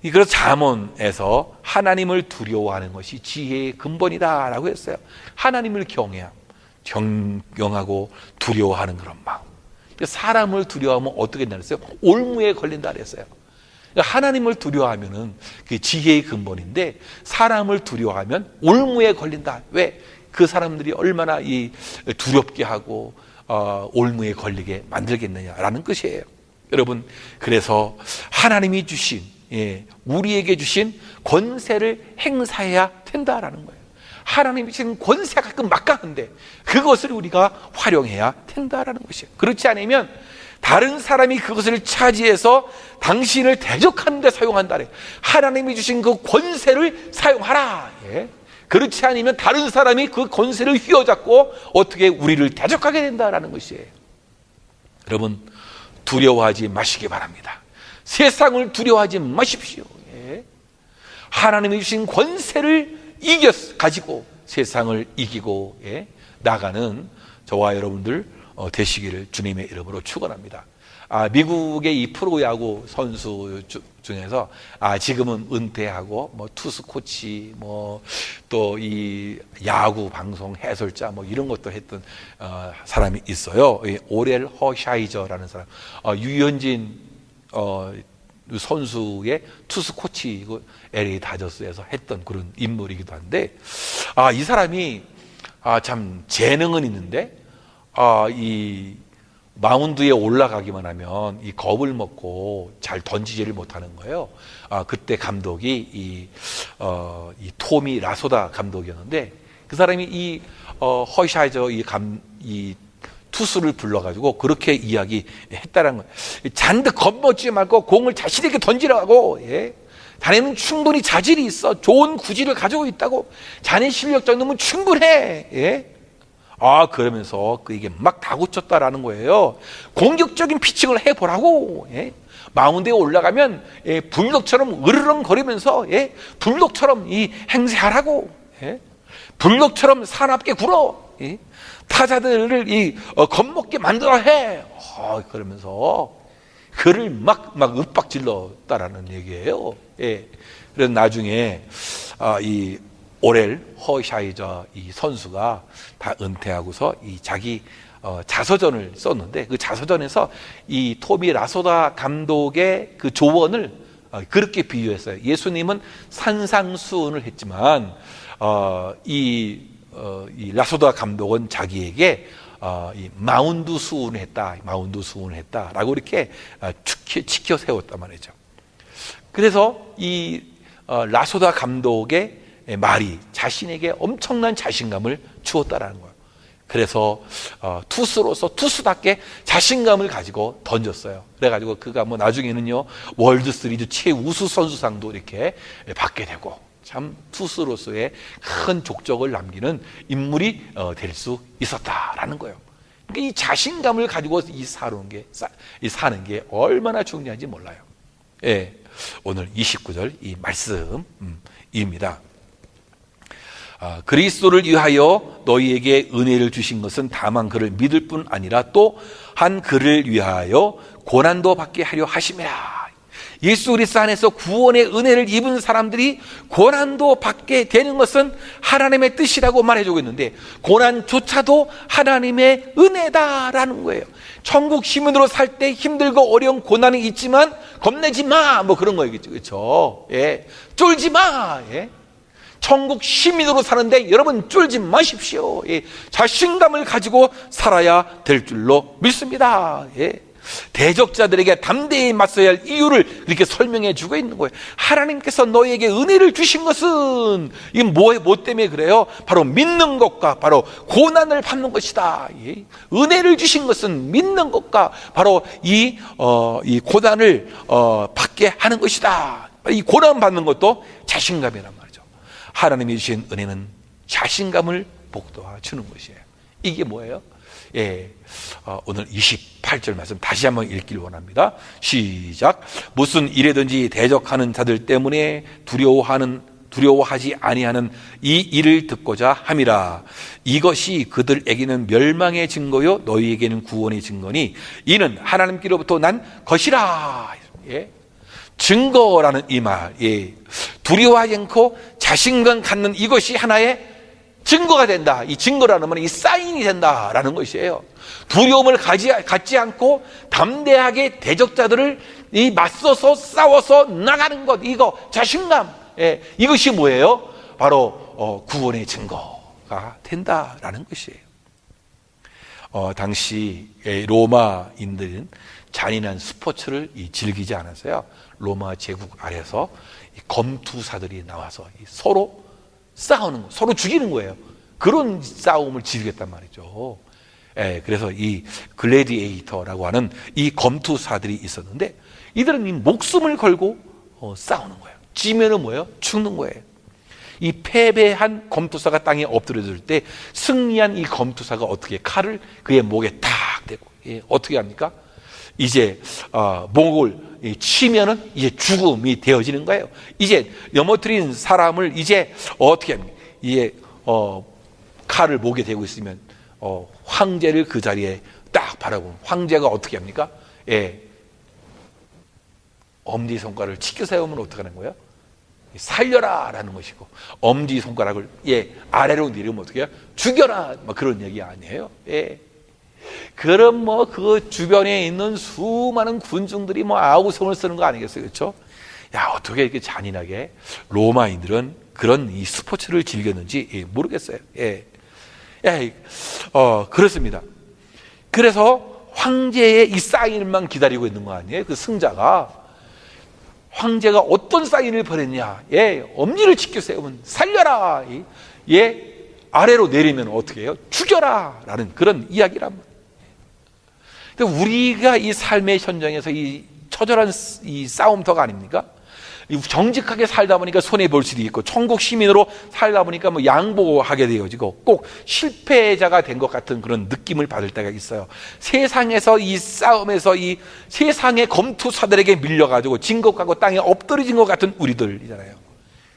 그래서 잠언에서 하나님을 두려워하는 것이 지혜의 근본이다라고 했어요. 하나님을 경영하고 두려워하는 그런 마음. 사람을 두려워하면 어떻게 된다 그랬어요? 올무에 걸린다 그랬어요. 하나님을 두려워하면은 그 지혜의 근본인데, 사람을 두려워하면 올무에 걸린다. 왜? 그 사람들이 얼마나 이 두렵게 하고 올무에 걸리게 만들겠느냐라는 것이에요. 여러분, 그래서 하나님이 주신, 우리에게 주신 권세를 행사해야 된다라는 거예요. 하나님이 주신 권세가 가끔 막강한데 그것을 우리가 활용해야 된다라는 것이에요. 그렇지 않으면 다른 사람이 그것을 차지해서 당신을 대적하는 데 사용한다. 하나님이 주신 그 권세를 사용하라. 예? 그렇지 않으면 다른 사람이 그 권세를 휘어잡고 어떻게 우리를 대적하게 된다라는 것이에요. 여러분, 두려워하지 마시기 바랍니다. 세상을 두려워하지 마십시오. 예? 하나님이 주신 권세를 가지고 세상을 이기고 나가는 저와 여러분들 되시기를 주님의 이름으로 축원합니다. 미국의 이 프로야구 선수 중에서 지금은 은퇴하고 투수 코치 또 이 야구 방송 해설자 이런 것도 했던 사람이 있어요. 오렐 허샤이저라는 사람, 유현진 선수의 투수 코치이고 LA 다저스에서 했던 그런 인물이기도 한데, 이 사람이 참 재능은 있는데 이 마운드에 올라가기만 하면 이 겁을 먹고 잘 던지지를 못하는 거예요. 그때 감독이 이 토미 라소다 감독이었는데, 그 사람이 이 허샤이저 이 투수를 불러가지고 그렇게 이야기했다는 거예요. 잔뜩 겁먹지 말고 공을 자신에게 던지라고. 자네는 충분히 자질이 있어. 좋은 구질을 가지고 있다고. 자네 실력 정도면 충분해. 그러면서 그에게 막 다구쳤다라는 거예요. 공격적인 피칭을 해보라고. 마운드에 올라가면 불독처럼 으르렁거리면서 불독처럼 행세하라고. 불독처럼 사납게 굴어. 타자들을 겁먹게 만들어 해. 그러면서 그를 막 윽박질렀다라는 얘기예요. 예. 그래서 나중에 이 오렐 허샤이저 이 선수가 다 은퇴하고서 이 자기 자서전을 썼는데, 그 자서전에서 이 토미 라소다 감독의 그 조언을 그렇게 비유했어요. 예수님은 산상수훈을 했지만 이 라소다 감독은 자기에게 이 마운드 수훈을 했다라고 이렇게 치켜 세웠단 말이죠. 그래서 이 라소다 감독의 말이 자신에게 엄청난 자신감을 주었다라는 거예요. 그래서 투수로서 투수답게 자신감을 가지고 던졌어요. 그래가지고 그가 뭐 나중에는요 월드 시리즈 최우수 선수상도 이렇게 받게 되고, 참 투수로서의 큰 족적을 남기는 인물이 될 수 있었다라는 거예요. 그러니까 이 자신감을 가지고 사는 게 얼마나 중요한지 몰라요. 예, 오늘 29절 이 말씀입니다. 그리스도를 위하여 너희에게 은혜를 주신 것은 다만 그를 믿을 뿐 아니라 또한 그를 위하여 고난도 받게 하려 하심이라. 예수 그리스도 안에서 구원의 은혜를 입은 사람들이 고난도 받게 되는 것은 하나님의 뜻이라고 말해주고 있는데, 고난조차도 하나님의 은혜다라는 거예요. 천국 시민으로 살 때 힘들고 어려운 고난이 있지만 겁내지 마, 뭐 그런 거겠죠, 그렇죠? 예, 쫄지 마. 예. 천국 시민으로 사는데 여러분 쫄지 마십시오. 예, 자신감을 가지고 살아야 될 줄로 믿습니다. 예. 대적자들에게 담대히 맞서야 할 이유를 이렇게 설명해 주고 있는 거예요. 하나님께서 너희에게 은혜를 주신 것은 이게 뭐 때문에 그래요? 바로 믿는 것과 바로 고난을 받는 것이다. 예. 은혜를 주신 것은 믿는 것과 바로 이 고난을 받게 하는 것이다. 이 고난 받는 것도 자신감이란 말이죠. 하나님이 주신 은혜는 자신감을 복돋아 주는 것이에요. 이게 뭐예요? 예, 오늘 28절 말씀 다시 한번 읽기를 원합니다. 시작. 무슨 일에든지 대적하는 자들 때문에 두려워하지 아니하는 이 일을 듣고자 함이라. 이것이 그들에게는 멸망의 증거요 너희에게는 구원의 증거니 이는 하나님께로부터 난 것이라. 예. 증거라는 이 말, 예. 두려워하지 않고 자신감 갖는 이것이 하나의 증거가 된다. 이 증거라는 말은 이 사인이 된다라는 것이에요. 두려움을 갖지 않고 담대하게 대적자들을 맞서서 싸워서 나가는 것, 이거 자신감, 예. 이것이 뭐예요? 바로 구원의 증거가 된다라는 것이에요. 당시 로마인들은 잔인한 스포츠를 즐기지 않았어요. 로마 제국 아래서 검투사들이 나와서 서로 싸우는 거, 서로 죽이는 거예요. 그런 싸움을 즐겼단 말이죠. 예, 그래서 이 글래디에이터라고 하는 이 검투사들이 있었는데, 이들은 이 목숨을 걸고 싸우는 거예요. 지면은 뭐예요? 죽는 거예요. 이 패배한 검투사가 땅에 엎드려질 때 승리한 이 검투사가 어떻게 칼을 그의 목에 탁 대고, 예, 어떻게 합니까? 이제 목을 치면은 이제 죽음이 되어지는 거예요. 이제 넘어뜨린 사람을 이제 어떻게 합니까? 이제 칼을 목에 대고 있으면 황제를 그 자리에 딱 바라보면 황제가 어떻게 합니까? 예, 엄지손가락을 치켜 세우면 어떻게 하는 거예요? 살려라라는 것이고, 엄지손가락을 아래로 내리면 어떻게 해요? 죽여라, 뭐 그런 얘기 아니에요. 예. 그럼 뭐 그 주변에 있는 수많은 군중들이 뭐 아우성을 쓰는 거 아니겠어요, 그렇죠? 야, 어떻게 이렇게 잔인하게 로마인들은 그런 이 스포츠를 즐겼는지 모르겠어요. 예, 그렇습니다. 그래서 황제의 이 사인만 기다리고 있는 거 아니에요? 그 승자가. 황제가 어떤 사인을 보냈냐? 예, 엄지를 치켜 세우면 살려라. 예, 아래로 내리면 어떻게 해요? 죽여라라는 그런 이야기란 말이에요. 우리가 이 삶의 현장에서 이 처절한 이 싸움터가 아닙니까? 정직하게 살다 보니까 손해 볼 수도 있고, 천국 시민으로 살다 보니까 뭐 양보하게 되어지고, 꼭 실패자가 된 것 같은 그런 느낌을 받을 때가 있어요. 세상에서 이 싸움에서 이 세상의 검투사들에게 밀려가지고 진 것 같고 땅에 엎드려진 것 같은 우리들이잖아요.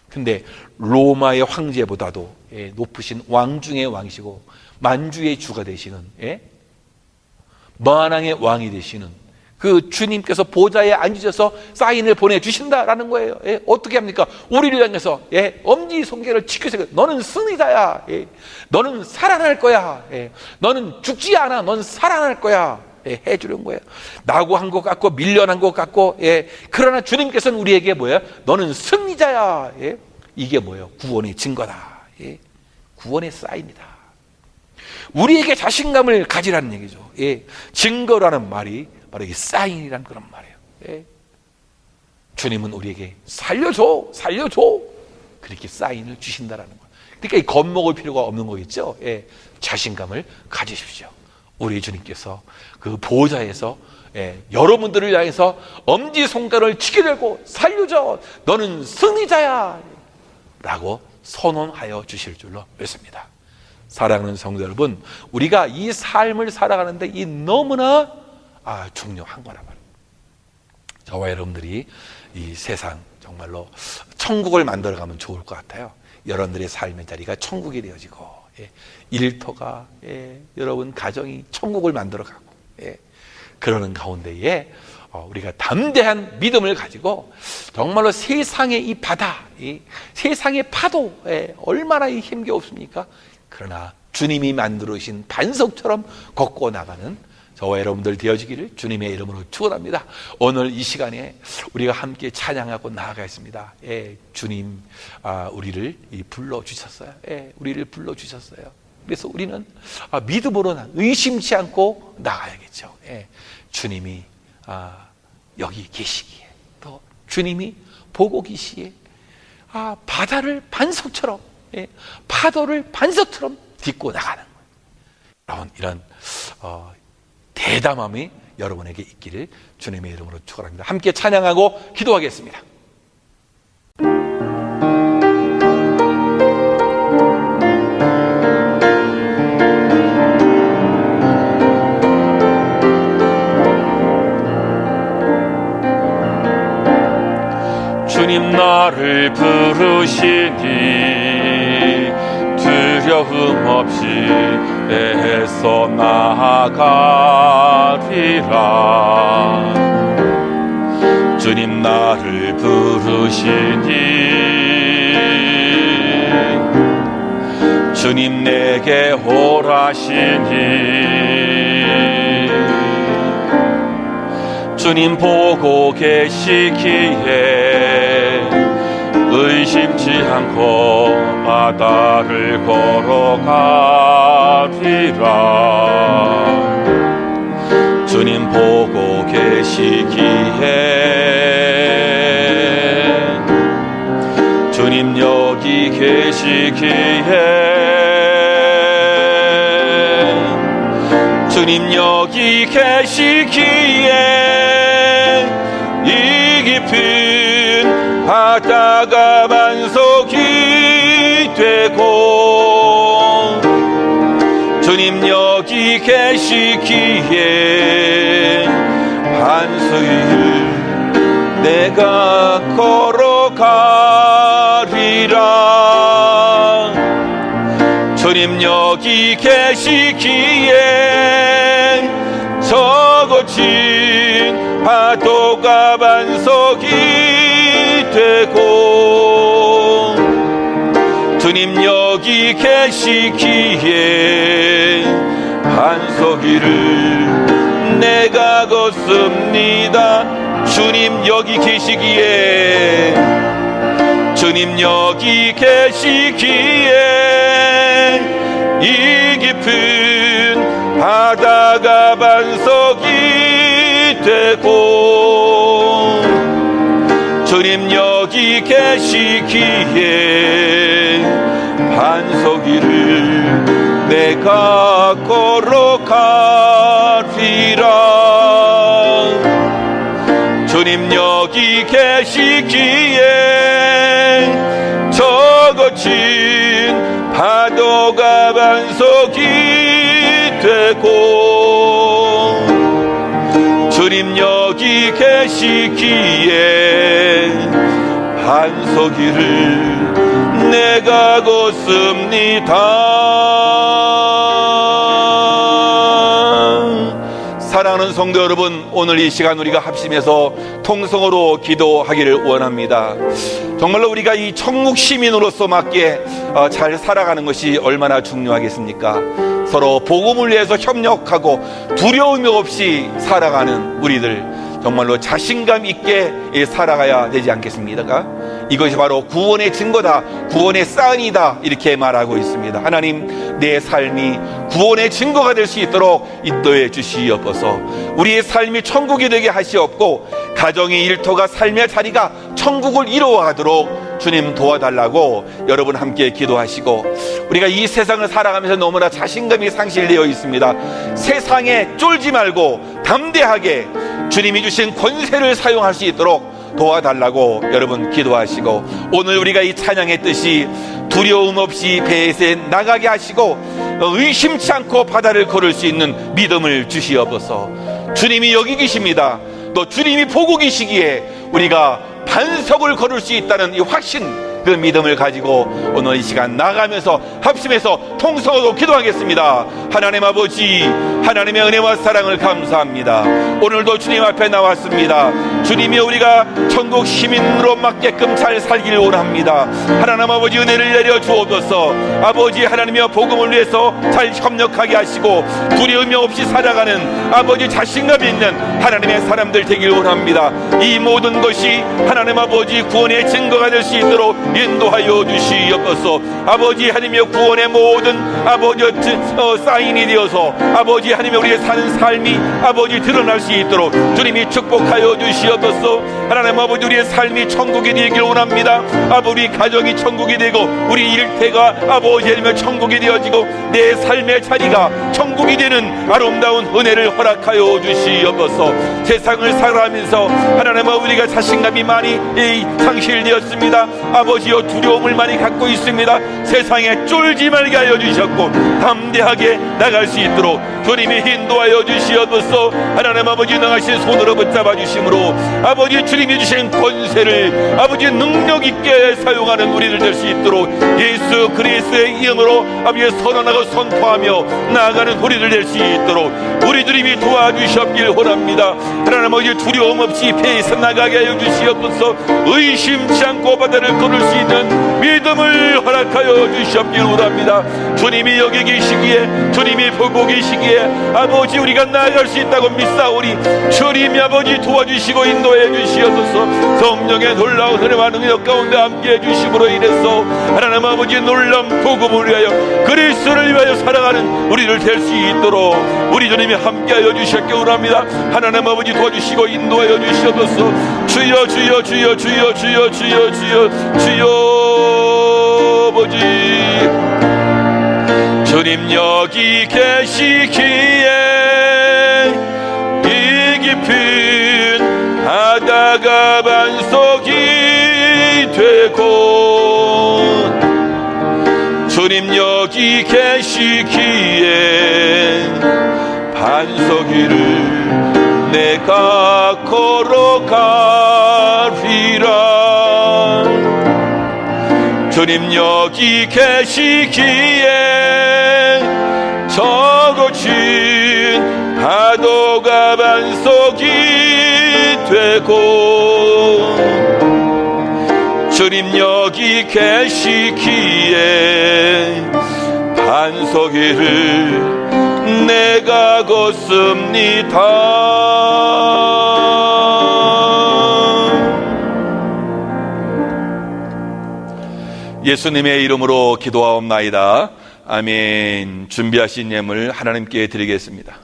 근데 로마의 황제보다도 높으신 왕 중의 왕이시고 만주의 주가 되시는 만왕의 왕이 되시는 그 주님께서 보좌에 앉으셔서 사인을 보내주신다라는 거예요. 예, 어떻게 합니까? 우리를 향해서 엄지손가락을 치켜서 너는 승리자야. 너는 살아날 거야. 너는 죽지 않아. 넌 살아날 거야. 해주는 거예요. 낙오한 것 같고 밀려난 것 같고, 그러나 주님께서는 우리에게 뭐예요? 너는 승리자야. 이게 뭐예요? 구원의 증거다. 구원의 사인이다. 우리에게 자신감을 가지라는 얘기죠. 증거라는 말이 바로 이 사인이라는 그런 말이에요. 주님은 우리에게 살려줘, 살려줘. 그렇게 사인을 주신다라는 거예요. 그러니까 이 겁먹을 필요가 없는 거겠죠. 자신감을 가지십시오. 우리 주님께서 그 보좌에서 여러분들을 향해서 엄지손가락을 치게 들고 살려줘, 너는 승리자야 라고 선언하여 주실 줄로 믿습니다. 사랑하는 성도 여러분, 우리가 이 삶을 살아가는데 이 너무나 중요한 거란 말이에요. 저와 여러분들이 이 세상 정말로 천국을 만들어가면 좋을 것 같아요. 여러분들의 삶의 자리가 천국이 되어지고, 일터가, 여러분 가정이 천국을 만들어가고, 그러는 가운데에 우리가 담대한 믿음을 가지고 정말로 세상의 이 바다, 이 세상의 파도, 얼마나 힘겨웠습니까? 그러나 주님이 만들어주신 반석처럼 걷고 나가는 저와 여러분들 되어지기를 주님의 이름으로 축원합니다. 오늘 이 시간에 우리가 함께 찬양하고 나아가겠습니다. 주님, 우리를 불러주셨어요. 우리를 불러주셨어요. 그래서 우리는 믿음으로 의심치 않고 나가야겠죠. 주님이 여기 계시기에, 또 주님이 보고 계시기에 바다를 반석처럼, 파도를 반석처럼 딛고 나가는 거예요. 이런 대담함이 여러분에게 있기를 주님의 이름으로 축원합니다. 함께 찬양하고 기도하겠습니다. 주님 나를 부르시니 두려움 없이 애써 나아가리라. 주님 나를 부르시니 주님 내게 오라시니 주님 보고 계시기에 의심치 않고 바다를 걸어가리라. 주님 보고 계시기에 주님 여기 계시기에 주님 여기 계시기에 이 깊은 바다가 반석이 되고 주님 여기 계시기에 반석 위를 내가 걸어가리라. 주님 여기 계시기에 저 거친 파도가 반석이 되고 주님 여기 계시기에 반석 위를 내가 걷습니다. 주님 여기 계시기에 주님 여기 계시기에 이 깊은 바다가 반석이 되고 주님 여기 계시기에 반석 위를 내가 걸어가리라. 주님 여기 계시기에 저 거친 파도가 반석이 되고 주님 여기 계시기에 반석 위를 내가 걷습니다. 사랑 사랑하는 성도 여러분, 오늘 이 시간 우리가 합심해서 통성으로 기도하기를 원합니다. 정말로 우리가 이 천국 시민으로서밖에 잘 살아가는 것이 얼마나 중요하겠습니까? 서로 복음을 위해서 협력하고 두려움이 없이 살아가는 우리들, 정말로 자신감 있게 살아가야 되지 않겠습니까? 이것이 바로 구원의 증거다, 구원의 사인이다, 이렇게 말하고 있습니다. 하나님, 내 삶이 구원의 증거가 될 수 있도록 인도해 주시옵소서. 우리의 삶이 천국이 되게 하시옵고, 가정의 일터가 삶의 자리가 천국을 이루어가도록 주님 도와달라고 여러분 함께 기도하시고, 우리가 이 세상을 살아가면서 너무나 자신감이 상실되어 있습니다. 세상에 쫄지 말고 담대하게 주님이 주신 권세를 사용할 수 있도록 도와달라고 여러분 기도하시고, 오늘 우리가 이 찬양의 뜻이 두려움 없이 배에서 나가게 하시고 의심치 않고 바다를 걸을 수 있는 믿음을 주시옵소서. 주님이 여기 계십니다. 또 주님이 보고 계시기에 우리가 반석을 걸을 수 있다는 이 확신, 그 믿음을 가지고 오늘 이 시간 나가면서 합심해서 통성으로 기도하겠습니다. 하나님 아버지, 하나님의 은혜와 사랑을 감사합니다. 오늘도 주님 앞에 나왔습니다. 주님이 우리가 천국 시민으로 맞게끔 잘 살기를 원합니다. 하나님 아버지, 은혜를 내려 주옵소서. 아버지 하나님의 복음을 위해서 잘 협력하게 하시고 두려움이 없이 살아가는 아버지 자신감 있는 하나님의 사람들 되길 원합니다. 이 모든 것이 하나님 아버지 구원의 증거가 될 수 있도록 인도하여 주시옵소서. 아버지 하나님의 구원의 모든 아버지 사인이 되어서 아버지 하나님의 우리의 사는 삶이 아버지 드러날 수 있도록 주님이 축복하여 주시옵소서. 하나님 아버지, 우리의 삶이 천국이 되기를 원합니다. 아버지, 우리 가정이 천국이 되고 우리 일태가 아버지 하나님의 천국이 되어지고 내 삶의 자리가 천국이 되는 아름다운 은혜를 허락하여 주시옵소서. 세상을 살아가면서 하나님 아버지, 우리가 자신감이 많이 상실되었습니다. 아버지여, 두려움을 많이 갖고 있습니다. 세상에 쫄지 말게 하여 주셨고 담대하게 나갈 수 있도록 주님이 인도하여 주시옵소서. 하나님 아버지, 능하신 손으로 붙잡아 주심으로 아버지 주님이 주신 권세를 아버지 능력 있게 사용하는 우리들 될 수 있도록 예수 그리스도의 이름으로 아버지 선언하고 선포하며 나아가는 우리들 될 수 있도록 우리 주님이 도와주시옵길 원합니다. 하나님 아버지, 두려움 없이 배에서 나가게 하여 주시옵소서. 의심치 않고 바다를 걸을 수 있는 믿음을 허락하여 주시옵길 원합니다. 주님이 여기 계시기에, 주님이 보고 계시기에 아버지 우리가 나아갈 수 있다고 믿사오니 주님이 아버지 도와주시고 인도해 주시옵소서. 성령의 놀라운 은혜와 능력 가운데 함께해 주심으로 인해서 하나님 아버지 놀라운 복음을 위하여 그리스도를 위하여 살아가는 우리를 될 수 있도록 우리 주님이 함께하여 주셨기 원합니다. 하나님 아버지 도와주시고 인도하여 주시옵소서. 주여 주여 주여 주여 주여 주여 주여 주여 아버지, 주님 여기 계시기에 이 깊은 바다가 반석이 되고, 주님 여기 계시기에 반석 위를 내가 걸어가리라. 주님 여기 계시기에 저 거친 파도가 반석이 되고, 주님 여기 계시기에 반석 위를 내가 걷습니다. 예수님의 이름으로 기도하옵나이다. 아멘. 준비하신 예물 하나님께 드리겠습니다.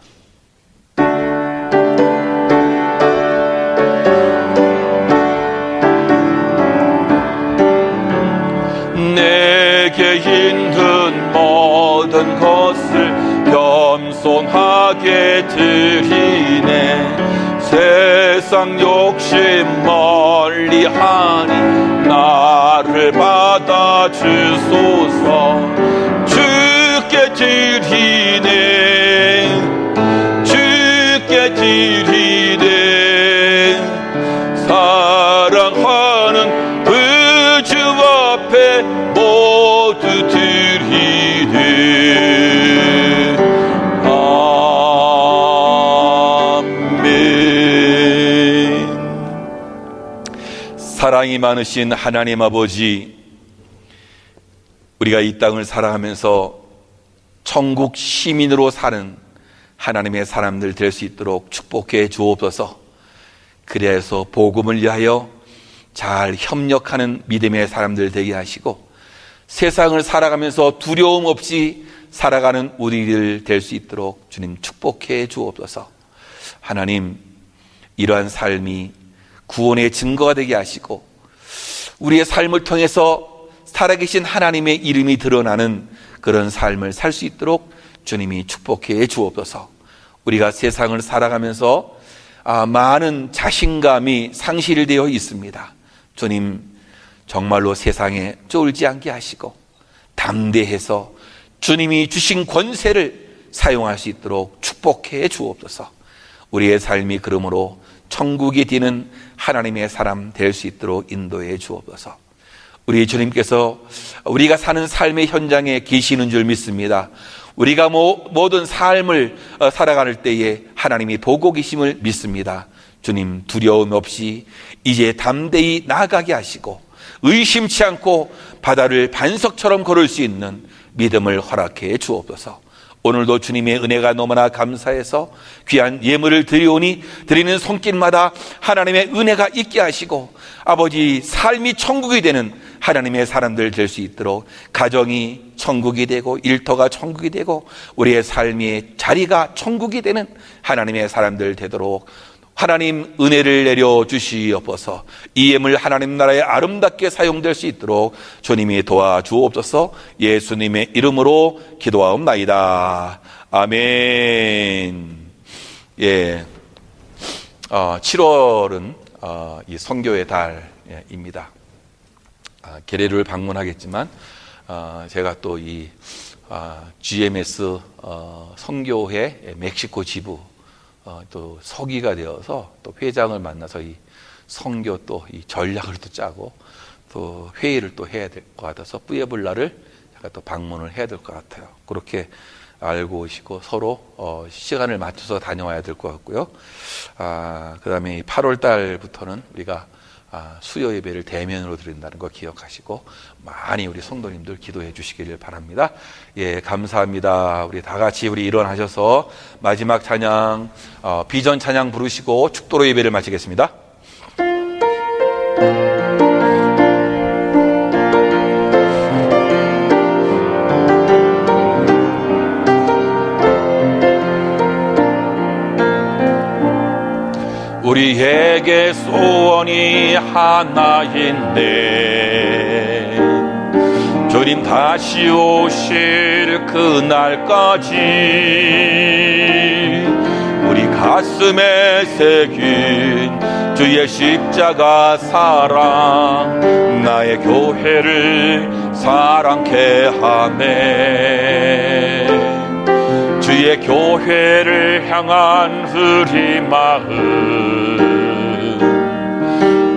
내게 힘든 모든 것을 겸손하게 드리네. 세상 욕심 멀리하니 나를 받아주소서. 주께 드리네, 주께 드리네. 사랑하는 그 주 앞에 모두 드리네. 아멘. 사랑이 많으신 하나님 아버지, 우리가 이 땅을 살아가면서 천국 시민으로 사는 하나님의 사람들 될 수 있도록 축복해 주옵소서. 그래서 복음을 위하여 잘 협력하는 믿음의 사람들 되게 하시고, 세상을 살아가면서 두려움 없이 살아가는 우리들 될 수 있도록 주님 축복해 주옵소서. 하나님, 이러한 삶이 구원의 증거가 되게 하시고, 우리의 삶을 통해서 살아계신 하나님의 이름이 드러나는 그런 삶을 살 수 있도록 주님이 축복해 주옵소서. 우리가 세상을 살아가면서 많은 자신감이 상실되어 있습니다. 주님, 정말로 세상에 쫄지 않게 하시고 담대해서 주님이 주신 권세를 사용할 수 있도록 축복해 주옵소서. 우리의 삶이 그러므로 천국이 되는 하나님의 사람 될 수 있도록 인도해 주옵소서. 우리 주님께서 우리가 사는 삶의 현장에 계시는 줄 믿습니다. 우리가 모든 삶을 살아갈 때에 하나님이 보고 계심을 믿습니다. 주님, 두려움 없이 이제 담대히 나아가게 하시고 의심치 않고 바다를 반석처럼 걸을 수 있는 믿음을 허락해 주옵소서. 오늘도 주님의 은혜가 너무나 감사해서 귀한 예물을 드리오니 드리는 손길마다 하나님의 은혜가 있게 하시고, 아버지, 삶이 천국이 되는 하나님의 사람들 될 수 있도록 가정이 천국이 되고 일터가 천국이 되고 우리의 삶의 자리가 천국이 되는 하나님의 사람들 되도록 하나님 은혜를 내려 주시옵소서. 이 예물 하나님 나라에 아름답게 사용될 수 있도록 주님이 도와주옵소서. 예수님의 이름으로 기도하옵나이다. 아멘. 예, 7월은 이 선교의 달입니다. 계례를 방문하겠지만 제가 또 이 GMS 선교회 멕시코 지부 또 서기가 되어서 또 회장을 만나서 이 선교 또 이 전략을 또 짜고 또 회의를 또 해야 될 것 같아서 뿌에블라를 제가 또 방문을 해야 될 것 같아요. 그렇게 알고 오시고 서로 시간을 맞춰서 다녀와야 될 것 같고요. 그 다음에 8월 달부터는 우리가 수요 예배를 대면으로 드린다는 거 기억하시고 많이 우리 성도님들 기도해 주시기를 바랍니다. 예, 감사합니다. 우리 다 같이 우리 일어나셔서 마지막 찬양, 비전 찬양 부르시고 축도로 예배를 마치겠습니다. 우리에게 소원이 하나인데 주님 다시 오실 그날까지 우리 가슴에 새긴 주의 십자가 사랑 나의 교회를 사랑케 하네. 주의 교회를 향한 우리 마음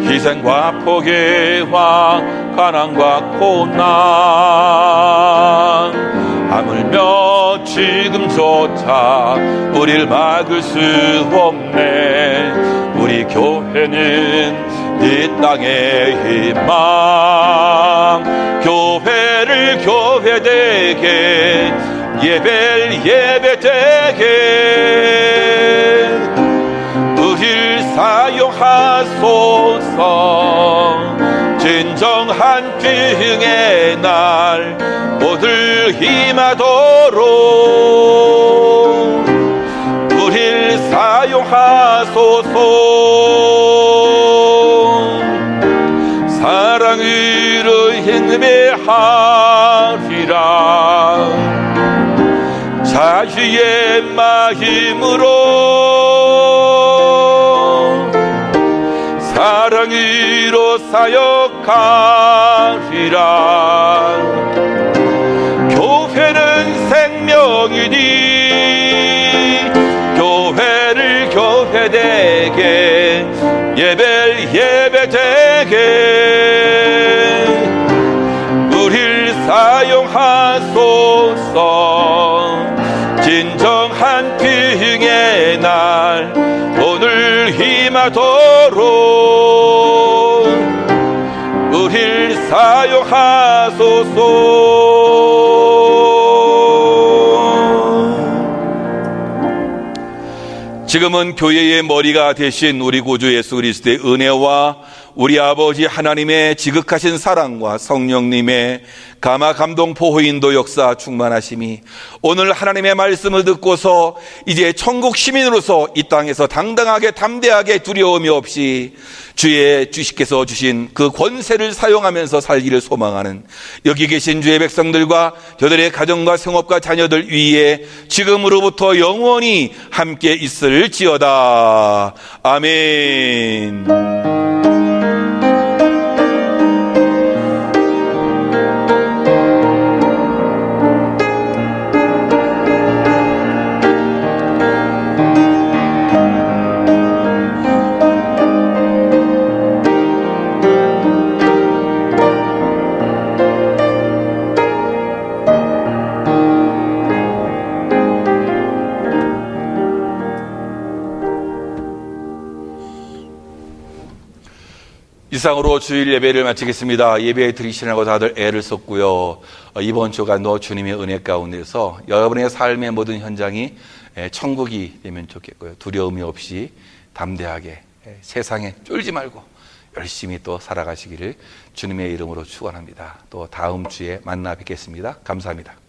희생과 포기와 가난과 고난 하물며 지금조차 우릴 막을 수 없네. 우리 교회는 이 땅의 희망 교회를 교회되게 예배를 예배되게 우릴 사용하소서. 진정한 비행의 날 모두 임하도록 우릴 사용하소서. 사랑으로 행배하리라. 자주의 마음으로 사랑으로 사역하리라. 교회는 생명이니 교회를 교회되게 예배를 예배되게 우릴 사용하소서. 진정한 비행의 날 오늘 임하도록 사용하소서. 지금은 교회의 머리가 되신 우리 구주 예수 그리스도의 은혜와 우리 아버지 하나님의 지극하신 사랑과 성령님의 감화 감동 보호 인도 역사 충만하심이 오늘 하나님의 말씀을 듣고서 이제 천국 시민으로서 이 땅에서 당당하게 담대하게 두려움이 없이 주께서 주신 그 권세를 사용하면서 살기를 소망하는 여기 계신 주의 백성들과 저들의 가정과 생업과 자녀들 위에 지금으로부터 영원히 함께 있을지어다. 아멘. 이상으로 주일 예배를 마치겠습니다. 예배 드리시라고 다들 애를 썼고요. 이번 주간도 주님의 은혜 가운데서 여러분의 삶의 모든 현장이 천국이 되면 좋겠고요. 두려움이 없이 담대하게 세상에 쫄지 말고 열심히 또 살아가시기를 주님의 이름으로 축원합니다. 또 다음 주에 만나 뵙겠습니다. 감사합니다.